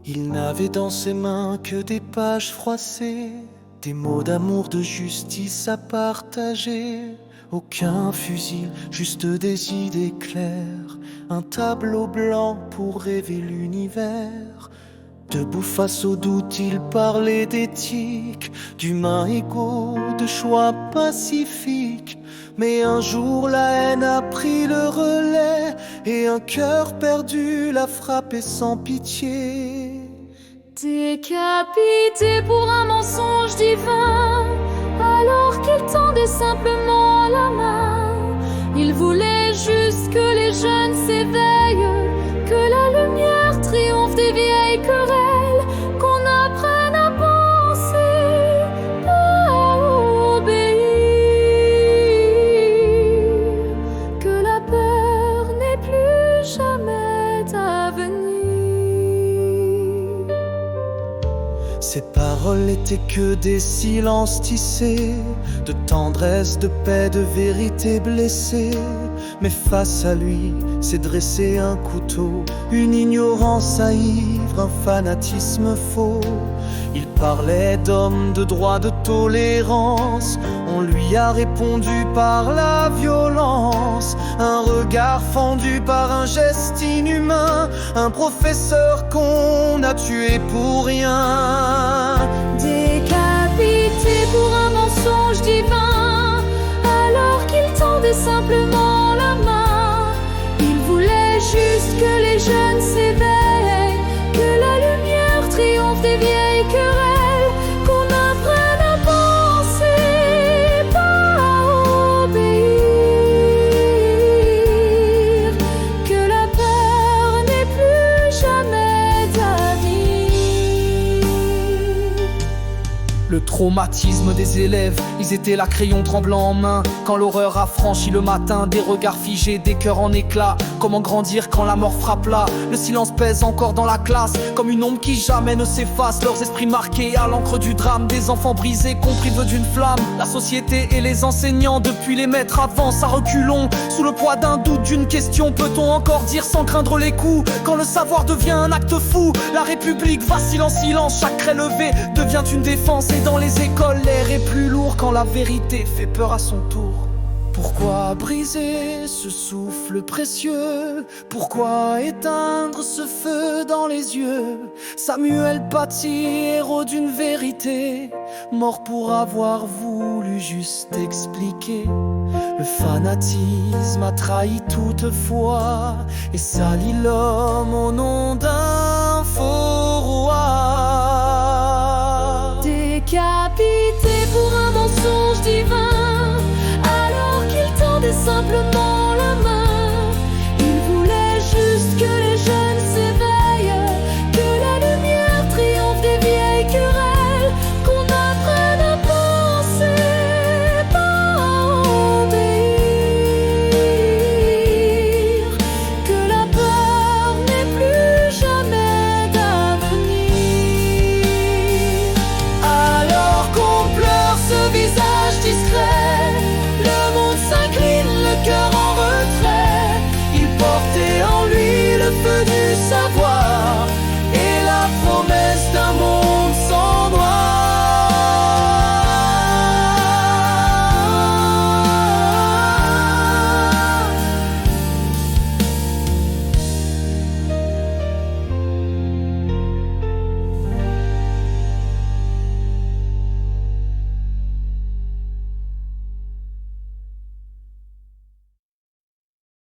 Il n'avait dans ses mains que des pages froissées, des mots d'amour, de justice à partager. Aucun fusil, juste des idées claires, un tableau blanc pour rêver l'univers. Debout face au doute, il parlait d'éthique, d'humains égaux, de choix pacifiques. Mais un jour la haine a pris le relais, et un cœur perdu l'a frappé sans pitié. Décapité pour un mensonge divin, alors qu'il tendait simplement la main. Il voulait juste que les jeunes s'éveillent, que la lumière triomphe des vieilles querelles, qu'on apprenne à penser, pas à obéir, que la peur n'est plus jamais d'avenir. Ces paroles n'étaient que des silences tissés, de tendresse, de paix, de vérité blessée. Mais face à lui s'est dressé un couteau, une ignorance ivre, un fanatisme faux. Il parlait d'hommes, de droit, de tolérance. On lui a répondu par la violence, un regard fendu par un geste inhumain, un professeur qu'on a tué pour rien. Décapité pour un mensonge divin, alors qu'il tendait simplement la main. Il voulait juste que les jeunes s'éveillent, que la lumière triomphe des vieilles querelles, qu'on apprenne à penser, pas à obéir, que la peur n'est plus jamais d'avenir. Le traumatisme des élèves, ils étaient là, crayon tremblant en main. Quand l'horreur a franchi le matin, des regards figés, des cœurs en éclats. Comment grandir quand la mort frappe là? Le silence pèse encore dans la classe, comme une ombre qui jamais ne s'efface. Leurs esprits marqués à l'encre du drame, des enfants brisés, compris d'une flamme. La société et les enseignants, depuis les maîtres, avancent à reculons. Sous le poids d'un doute, d'une question, peut-on encore dire sans craindre les coups? Quand le savoir devient un acte fou, la République vacille en silence. Chaque craie levée devient une défense, et dans les écoles, l'air est plus lourd quand la vérité fait peur à son tour. Pourquoi briser ce souffle précieux? Pourquoi éteindre ce feu dans les yeux? Samuel Paty, héros d'une vérité, mort pour avoir voulu juste expliquer. Le fanatisme a trahi toutefois et sali l'homme au nom d'un faux